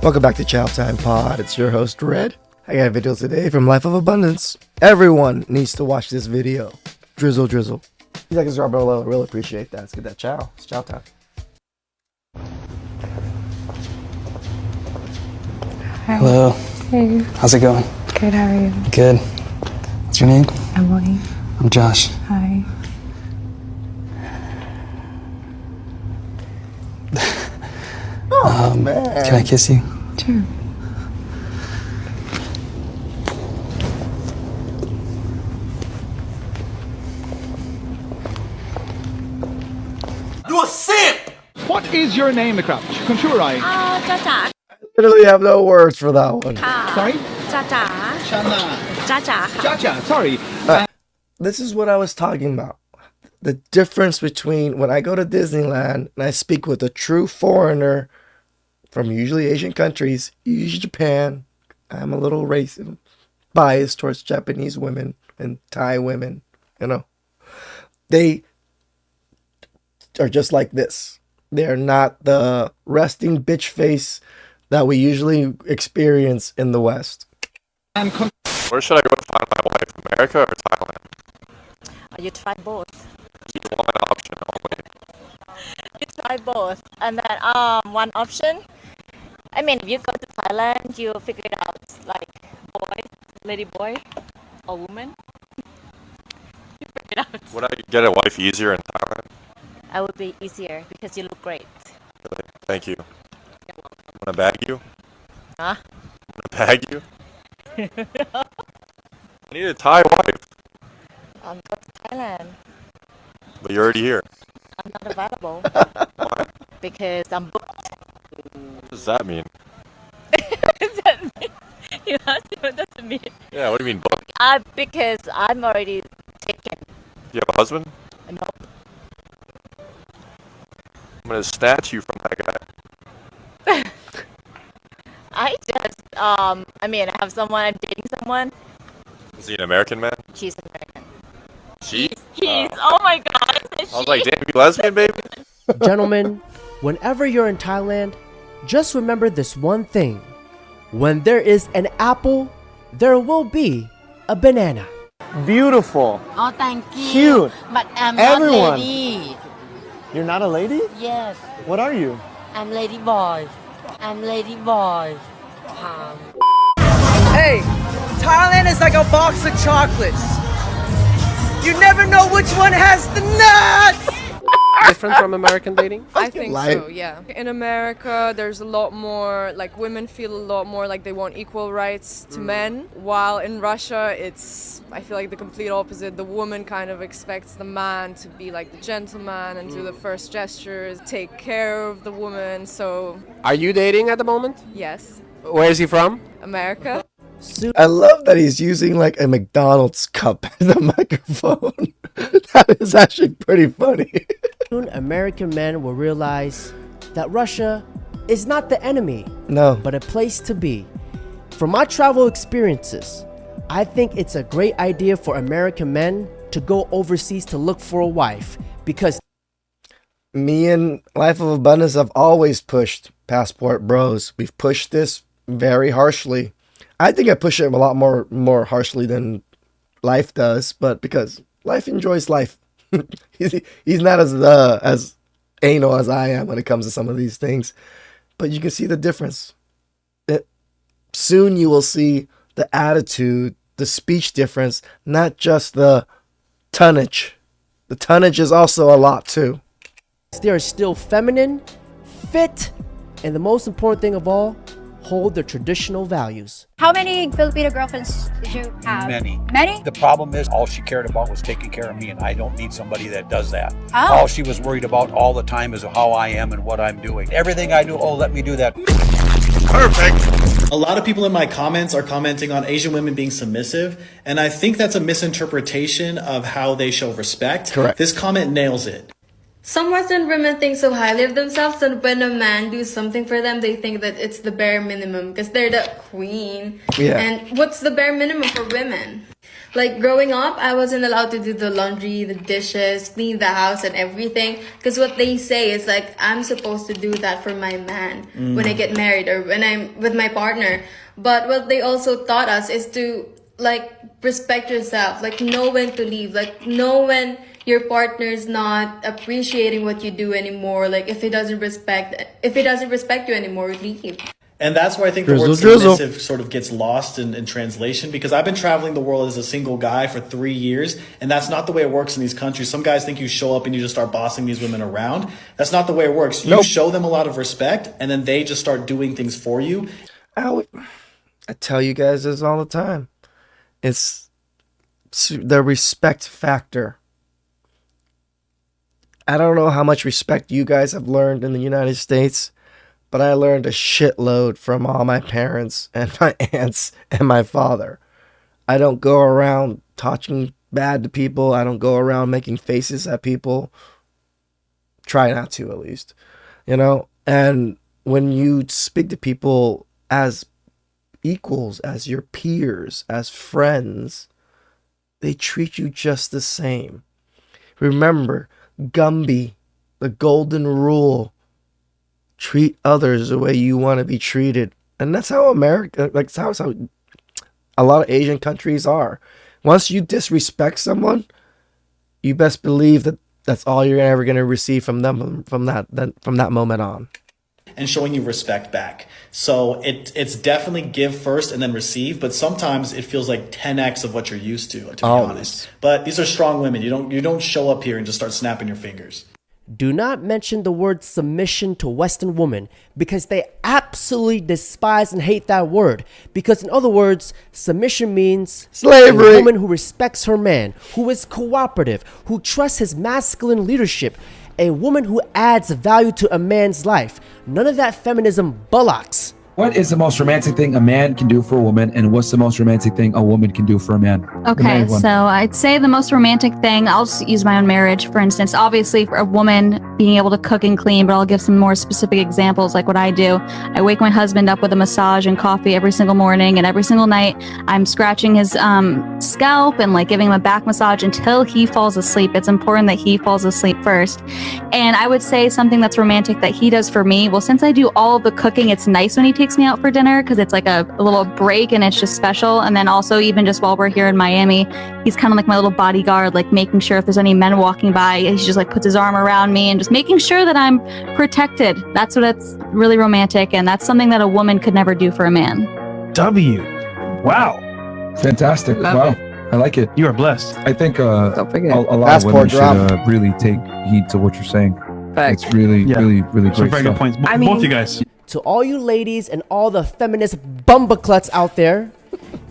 Welcome back to TheChowTimePod. It's your host, Red. I got a video today from Life of Abundance. Everyone needs to watch this video. Drizzle. He's like a star below. I really appreciate that. Let's get that chow. It's chow time. Hi. Hello. Hey. How's it going? Good, how are you? Good. What's your name? Emily. I'm Josh. Hi. Man. Can I kiss you? Sure. You a simp! What is your name, Crouch? Conchurai. จ้าจ๋า Literally have no words for that one. ค่ะ Sorry? จ้าจ๋า Shana. จ้าจ๋าค่ะ Chacha. Sorry. This is what I was talking about. The difference between when I go to Disneyland and I speak with a true foreigner from usually Asian countries, usually Japan. I'm a little racist, biased towards Japanese women and Thai women, you know. They are just like this. They're not the resting bitch face that we usually experience in the West. Where should I go to find my wife? America or Thailand? You try both. One option only. You try both. And then one option, I mean, if you go to Thailand, you figure it out, like boy, lady boy, or woman. You figure it out. Would I get a wife easier in Thailand? I would be easier because you look great. Really? Thank you. I'm gonna bag you. Huh? I'm gonna bag you. I need a Thai wife, Go to Thailand. but you're already here. I'm not available. Why? Because I'm booked. What does that mean? What does that mean? You asked me what does it mean? Yeah, what do you mean booked? Because I'm already taken. Do you have a husband? Nope. I'm gonna snatch you from that guy. I just, I have someone, I'm dating someone. Is he an American man? She's American. She? He's, oh my god. I was like, damn, you lesbian, baby? Gentlemen, whenever you're in Thailand, just remember this one thing. When there is an apple, there will be a banana. Beautiful. Oh, thank you. Cute. But I'm Everyone. not lady. You're not a lady? Yes, What are you? I'm lady boy. I'm lady boy. Hey, Thailand is like a box of chocolates. You never know which one has the nuts! Different from American dating? I think so, yeah. In America, there's a lot more, like, women feel a lot more like they want equal rights to men, while in Russia, I feel like the complete opposite. The woman kind of expects the man to be like the gentleman and do the first gestures, take care of the woman, so Are you dating at the moment? yes, Where is he from? America. I love that he's using like a McDonald's cup as a microphone. That is actually pretty funny. Soon, American men will realize that Russia is not the enemy, No. but a place to be. From my travel experiences, I think it's a great idea for American men to go overseas to look for a wife because Me and Life of Abundance have always pushed passport bros. We've pushed this very harshly. I think I push it a lot more harshly than Life does, but because Life enjoys life. he's not as anal as I am when it comes to some of these things. But you can see the difference. Soon you will see the attitude, the speech difference, not just the tonnage. The tonnage is also a lot too. they are still feminine, fit, and the most important thing of all, hold their traditional values. How many Filipino girlfriends did you have? Many. Many? The problem is all she cared about was taking care of me, and I don't need somebody that does that. Oh. All she was worried about all the time is how I am and what I'm doing. Everything I do, oh, let me do that. Perfect. A lot of people in my comments are commenting on Asian women being submissive, and I think that's a misinterpretation of how they show respect. Correct. This comment nails it. Some Western women think so highly of themselves that when a man do something for them, they think that it's the bare minimum because they're the queen. Yeah. And what's the bare minimum for women? Like growing up, I wasn't allowed to do the laundry, the dishes, clean the house and everything. Because what they say is like, I'm supposed to do that for my man when I get married or when I'm with my partner. But what they also taught us is to like respect yourself, like know when to leave, like know when your partner's not appreciating what you do anymore. Like if he doesn't respect you anymore, leave. And that's where I think the word submissive sort of gets lost in translation, because I've been traveling the world as a single guy for 3 years, and that's not the way it works in these countries. Some guys think you show up and you just start bossing these women around. That's not the way it works. You show them a lot of respect, and then they just start doing things for you. I tell you guys this all the time. It's the respect factor. I don't know how much respect you guys have learned in the United States, but I learned a shitload from all my parents and my aunts and my father. I don't go around talking bad to people. I don't go around making faces at people. Try not to, at least. You know? And when you speak to people as equals, as your peers, as friends, they treat you just the same. Remember, Gumby, the golden rule. Treat others the way you want to be treated. And that's how America, like, that's how a lot of Asian countries are. Once you disrespect someone, you best believe that that's all you're ever going to receive from them from that moment on. And showing you respect back. So it's definitely give first and then receive, but sometimes it feels like 10x of what you're used to be honest. But these are strong women. You don't show up here and just start snapping your fingers. Do not mention the word submission to Western women, because they absolutely despise and hate that word. Because in other words, submission means slavery. A woman who respects her man, who is cooperative, who trusts his masculine leadership, a woman who adds value to a man's life. None of that feminism bullocks. What is the most romantic thing a man can do for a woman, and what's the most romantic thing a woman can do for a man? Okay, so I'd say the most romantic thing, I'll just use my own marriage, for instance. Obviously, for a woman being able to cook and clean, but I'll give some more specific examples like what I do. I wake my husband up with a massage and coffee every single morning, and every single night I'm scratching his scalp and like giving him a back massage until he falls asleep. It's important that he falls asleep first. And I would say something that's romantic that he does for me. Well, since I do all of the cooking, it's nice when he takes me out for dinner because it's like a little break and it's just special. And then also even just while we're here in Miami, he's kind of like my little bodyguard, like making sure if there's any men walking by, he just like puts his arm around me and just making sure that I'm protected. That's really romantic, and that's something that a woman could never do for a man. Wow. Fantastic. Wow. I like it. You are blessed. I think a lot Passport of women drop. should really take heed to what you're saying. Facts. It's really Some great very good stuff. points. Both you guys. To all you ladies and all the feminist bumbacluts out there,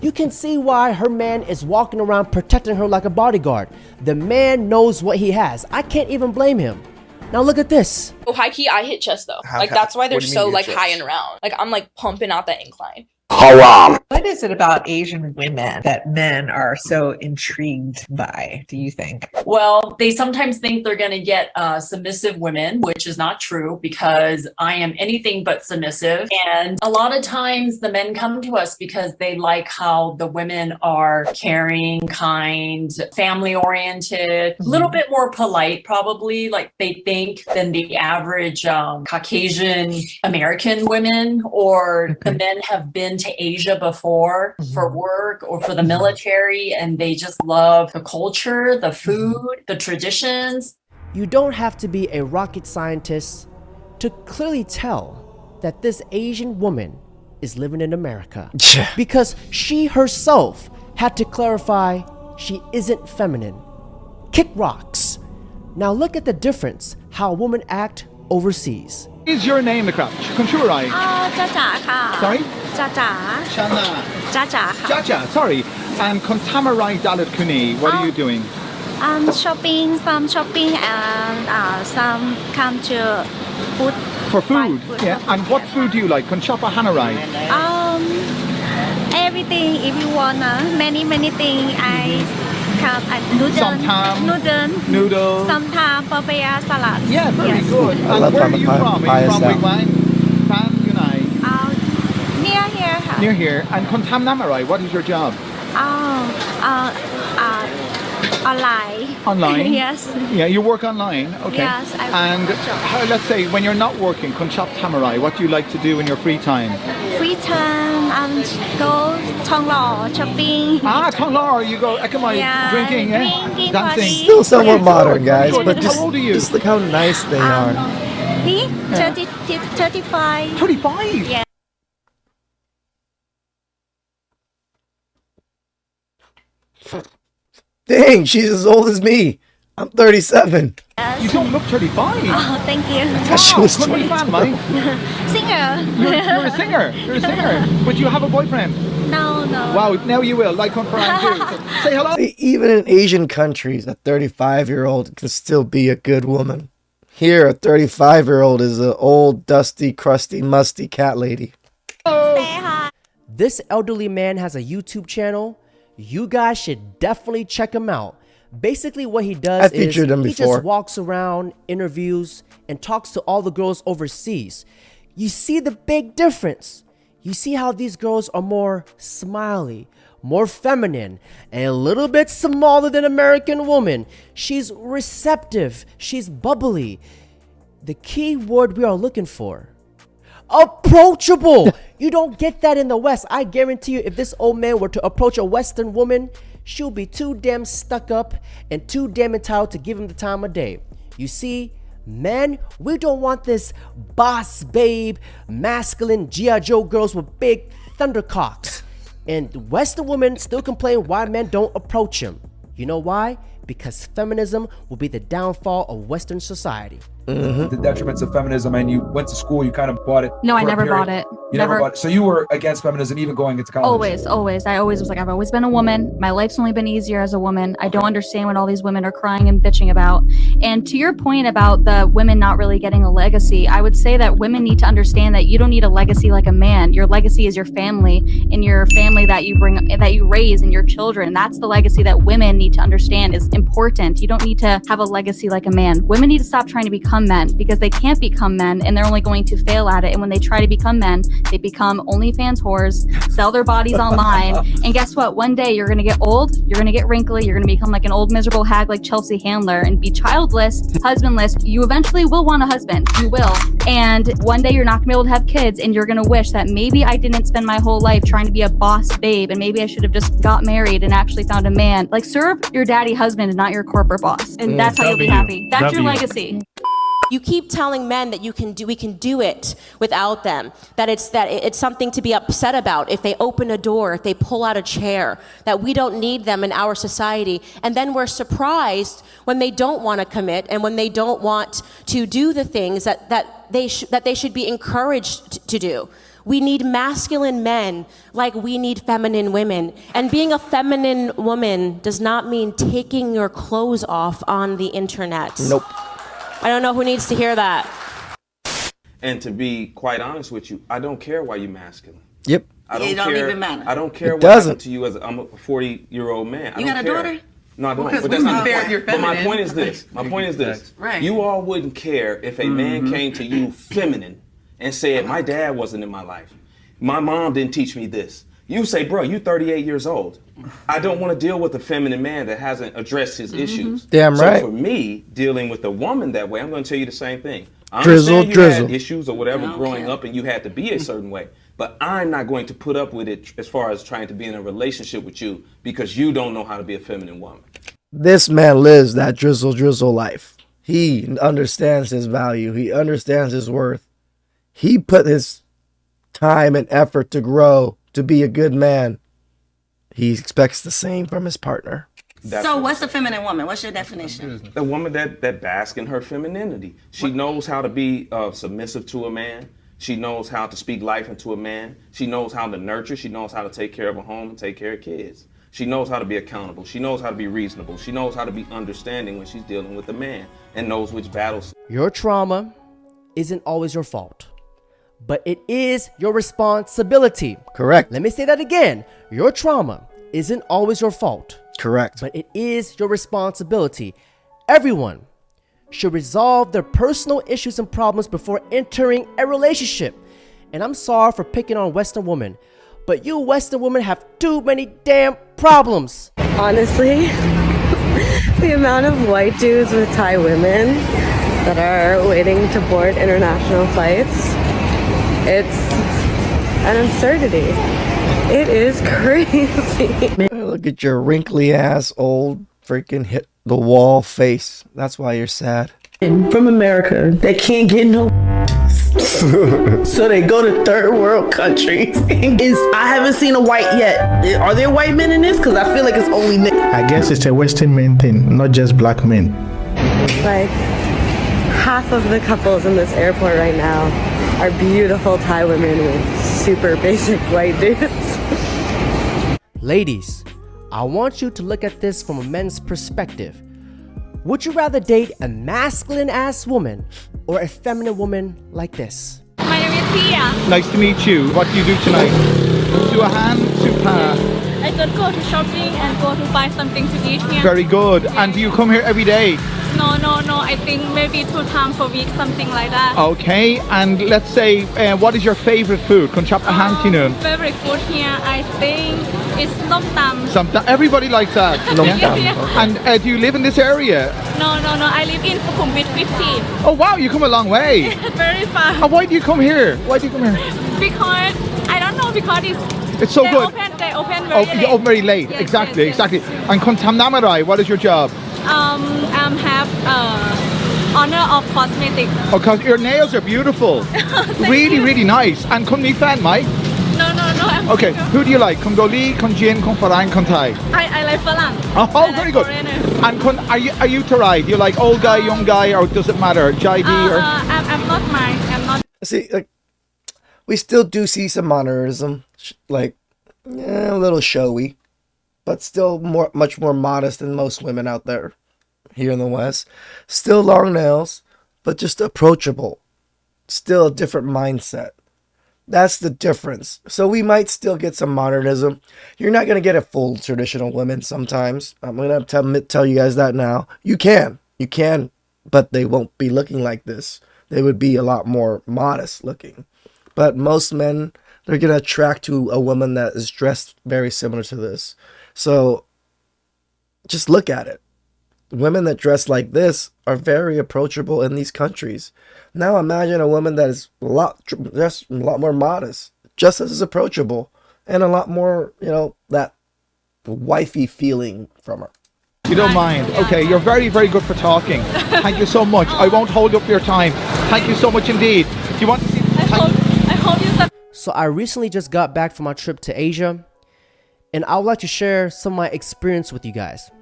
you can see why her man is walking around protecting her like a bodyguard. The man knows what he has. I can't even blame him. Now look at this. Oh, Highkey, I hit chest though. That's why they're so like high and round. Like I'm like pumping out that incline. Haram. What is it about Asian women that men are so intrigued by, do you think? Well, they sometimes think they're going to get submissive women, which is not true because I am anything but submissive. And a lot of times the men come to us because they like how the women are caring, kind, family oriented, a little bit more polite, probably like they think than the average Caucasian American women, or the men have been to Asia before for work or for the military, and they just love the culture, the food, the traditions. You don't have to be a rocket scientist to clearly tell that this Asian woman is living in America. Because she herself had to clarify she isn't feminine. Kick rocks. Now look at the difference how women act overseas. Is your name Crouch? Conchurai. Sorry? Jaja, sorry. And Kontamarai Dalit Kuni, what are you doing? Shopping, some shopping, and some come to food. For food? Yeah. And what food do you like? Konchapa Hanarai? Everything, if you want, many things. Noodle. Sometimes papaya salad. Yeah, very good. And where are you from? Are you from Wigwam? From Yunai? Near here. Near here. And Kontam Namarai, what is your job? Online. Online? Yes. Yeah, you work online. Okay. Yes, I And let's say when you're not working, TheChowTimePod, what do you like to do in your free time? Free time, go Thong Lo shopping. Thong Lo, you go Ekamai drinking, drinking, dancing. party. Still somewhat modern, guys, Good. but How old are you? just look how nice they are. Me? 35. 35? Yeah. Dang, she's as old as me. I'm 37. You don't look 35. Oh, thank you. I thought she was Could be 22. fan, mate. Singer. You're a singer. You're a singer. But you have a boyfriend. No. Wow, now you will. Like one for Andrew. Say hello. See, even in Asian countries, a 35-year-old can still be a good woman. Here, a 35-year-old is an old, dusty, crusty, musty cat lady. This elderly man has a YouTube channel. You guys should definitely check him out. Basically what he does I featured him he before. just walks around, interviews, and talks to all the girls overseas. You see the big difference. You see how these girls are more smiley, more feminine, and a little bit smaller than American woman. She's receptive. She's bubbly. The key word we are looking for: approachable. You don't get that in the West. I guarantee you, if this old man were to approach a Western woman, she'll be too damn stuck up and too damn entitled to give him the time of day. You see, men, we don't want this boss babe, masculine G.I. Joe girls with big thundercocks. And Western women still complain why men don't approach them. You know why? Because feminism will be the downfall of Western society. The detriments of feminism, and you went to school, you kind of bought it. No, I for a never period. bought it. You never bought it. So you were against feminism even going into college? Always. I always was like, I've always been a woman. My life's only been easier as a woman. I don't understand what all these women are crying and bitching about. And to your point about the women not really getting a legacy, I would say that women need to understand that you don't need a legacy like a man. Your legacy is your family, and your family that you bring, that you raise, and your children. That's the legacy that women need to understand is important. You don't need to have a legacy like a man. Women need to stop trying to become men, because they can't become men, and they're only going to fail at it. And when they try to become men, they become OnlyFans whores, sell their bodies online, and guess what? One day you're gonna get old, you're gonna get wrinkly, you're gonna become like an old miserable hag like Chelsea Handler and be childless, husbandless. You eventually will want a husband, you will. And one day you're not gonna be able to have kids, and you're gonna wish that maybe I didn't spend my whole life trying to be a boss babe, and maybe I should have just got married and actually found a man. Like, serve your daddy husband and not your corporate boss, and that's how you'll be happy. That's your legacy. You keep telling men that we can do it without them, that it's something to be upset about if they open a door, if they pull out a chair, that we don't need them in our society. And then we're surprised when they don't want to commit and when they don't want to do the things that they should be encouraged to do. We need masculine men like we need feminine women. And being a feminine woman does not mean taking your clothes off on the internet. Nope. I don't know who needs to hear that. And to be quite honest with you, I don't care why you're masculine. Yep. It don't even matter. I don't care It what doesn't. happened to you as I'm a 40-year-old man. I You don't got a care. daughter? No, I don't. Because But we that's not the compare point. your But my feminine. point is this. My point is this. Right. You all wouldn't care if a man came to you feminine and said, my dad wasn't in my life. My mom didn't teach me this. You say, bro, you 38 years old. I don't want to deal with a feminine man that hasn't addressed his issues. Damn right. So for me, dealing with a woman that way, I'm going to tell you the same thing. I Drizzle, understand you drizzle. had issues or whatever growing up and you had to be a certain way. But I'm not going to put up with it as far as trying to be in a relationship with you because you don't know how to be a feminine woman. This man lives that drizzle life. He understands his value. He understands his worth. He put his time and effort to grow, to be a good man. He expects the same from his partner. So what's a feminine woman? What's your definition? A woman that basks in her femininity. She knows how to be submissive to a man. She knows how to speak life into a man. She knows how to nurture. She knows how to take care of a home and take care of kids. She knows how to be accountable. She knows how to be reasonable. She knows how to be understanding when she's dealing with a man and knows which battles. Your trauma isn't always your fault, but it is your responsibility. Correct. Let me say that again. Your trauma isn't always your fault. Correct. But it is your responsibility. Everyone should resolve their personal issues and problems before entering a relationship. And I'm sorry for picking on Western women, but you Western women have too many damn problems. Honestly, the amount of white dudes with Thai women that are waiting to board international flights, it's an absurdity. It is crazy. Look at your wrinkly ass, old freaking hit the wall face. That's why you're sad. From America, they can't get no so they go to third world countries. I haven't seen a white yet. Are there white men in this? Because I feel like it's only I guess it's a Western men thing, not just black men. Like, half of the couples in this airport right now are beautiful Thai women with super basic white dudes. Ladies, I want you to look at this from a men's perspective. Would you rather date a masculine ass woman or a feminine woman like this? My name is Pia. Nice to meet you. What do you do tonight? To a hand, to pa. I could go to shopping and go to buy something to eat here. Very good. And do you come here every day? No. I think maybe 2 times per week, something like that. Okay. And let's say, what is your favorite food? Favorite food here, I think, is som tam. Everybody likes that. Yeah. And do you live in this area? No. I live in Sukhumvit 15. Oh wow, you come a long way. Very far. And why do you come here? Because I don't know. Because it's so good. They open very late. You open very late. Yes, Exactly. yes. And Kontamnamarai, what is your job? Have honor of cosmetics. Oh, because your nails are beautiful. Really nice. And kun mi fan, Mike? No. Okay, who do you like? Kun Goli, kun Jin, kun Farang, kun Thai? I like Falang. Oh, very good. And kun, are you to ride? You like old guy, young guy, or does it matter? Jai D or? I'm not mine. I'm not. See, like, we still do see some mannerism, like a little showy, but still much more modest than most women out there here in the West. Still long nails, but just approachable. Still a different mindset. That's the difference. So we might still get some modernism. You're not going to get a full traditional woman sometimes. I'm going to tell you guys that now. You can, but they won't be looking like this. They would be a lot more modest looking. But most men, they're going to attract to a woman that is dressed very similar to this. So just look at it. Women that dress like this are very approachable in these countries. Now imagine a woman that is a lot more modest, just as approachable, and a lot more, that wifey feeling from her. You don't mind? Okay, you're very good for talking. Thank you so much. I won't hold up your time. Thank you so much indeed. Do you want to see? I hope you. So I recently just got back from my trip to Asia, and I would like to share some of my experience with you guys.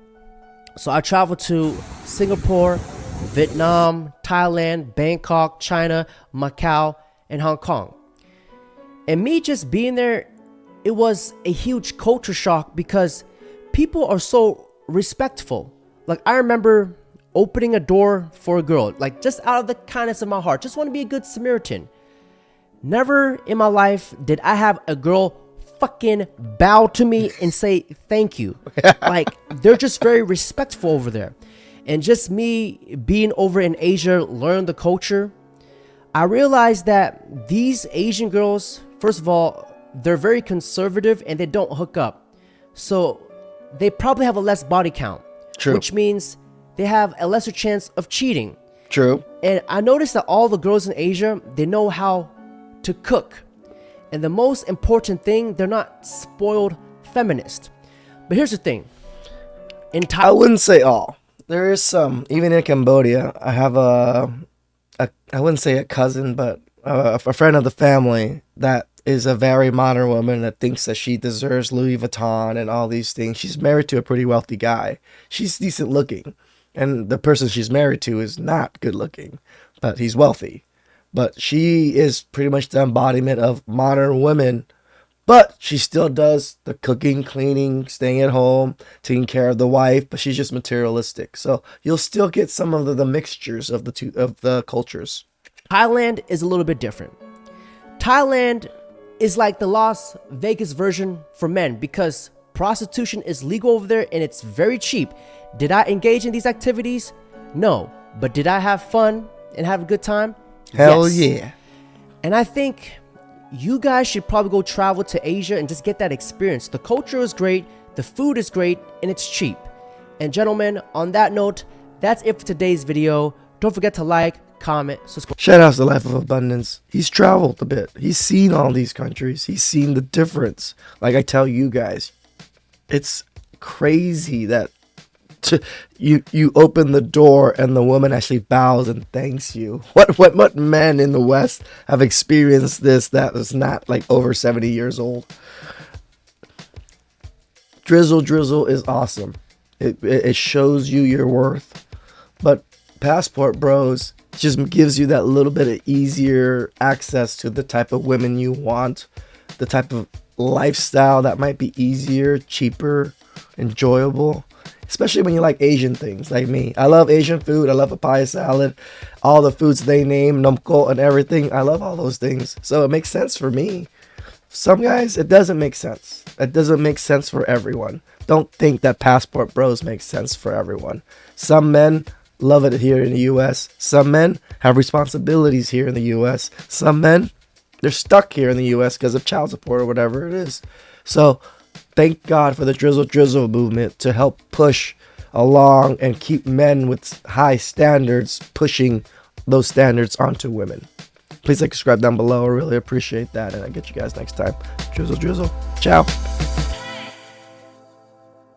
So I traveled to Singapore, Vietnam, Thailand, Bangkok, China, Macau, and Hong Kong. And me just being there, it was a huge culture shock because people are so respectful. Like, I remember opening a door for a girl, like, just out of the kindness of my heart. Just want to be a good Samaritan. Never in my life did I have a girl fucking bow to me and say thank you. Like, they're just very respectful over there. And just me being over in Asia, learn the culture, I realized that these Asian girls, first of all, they're very conservative and they don't hook up. So they probably have a less body count. True. Which means they have a lesser chance of cheating. True. And I noticed that all the girls in Asia, they know how to cook. And the most important thing, they're not spoiled feminist. But here's the thing. I wouldn't say all. There is some, even in Cambodia, I have I wouldn't say a cousin, but a friend of the family that is a very modern woman that thinks that she deserves Louis Vuitton and all these things. She's married to a pretty wealthy guy. She's decent looking. And the person she's married to is not good looking, but he's wealthy. But she is pretty much the embodiment of modern women. But she still does the cooking, cleaning, staying at home, taking care of the wife. But she's just materialistic. So you'll still get some of the mixtures of the cultures. Thailand is a little bit different. Thailand is like the Las Vegas version for men because prostitution is legal over there and it's very cheap. Did I engage in these activities? No. But did I have fun and have a good time? Hell yes. Yeah. And I think you guys should probably go travel to Asia and just get that experience. The culture is great. the food is great, and it's cheap. And gentlemen, on that note, that's it for today's video. Don't forget to like, comment, subscribe. Shout out to Life of Abundance. He's traveled a bit. He's seen all these countries. He's seen the difference. Like I tell you guys, it's crazy that you open the door and the woman actually bows and thanks you. What men in the West have experienced this that is not like over 70 years old? Drizzle is awesome. It shows you your worth. But Passport Bros just gives you that little bit of easier access to the type of women you want, the type of lifestyle that might be easier, cheaper, enjoyable, especially when you like Asian things like me. I love Asian food. I love papaya salad, all the foods they name, nomko and everything. I love all those things. So it makes sense for me. Some guys, it doesn't make sense. It doesn't make sense for everyone. Don't think that Passport Bros makes sense for everyone. Some men love it here in the US. Some men have responsibilities here in the US. Some men, they're stuck here in the US because of child support or whatever it is. So thank God for the Drizzle movement to help push along and keep men with high standards pushing those standards onto women. Please like, subscribe down below. I really appreciate that. And I'll get you guys next time. Drizzle. Ciao.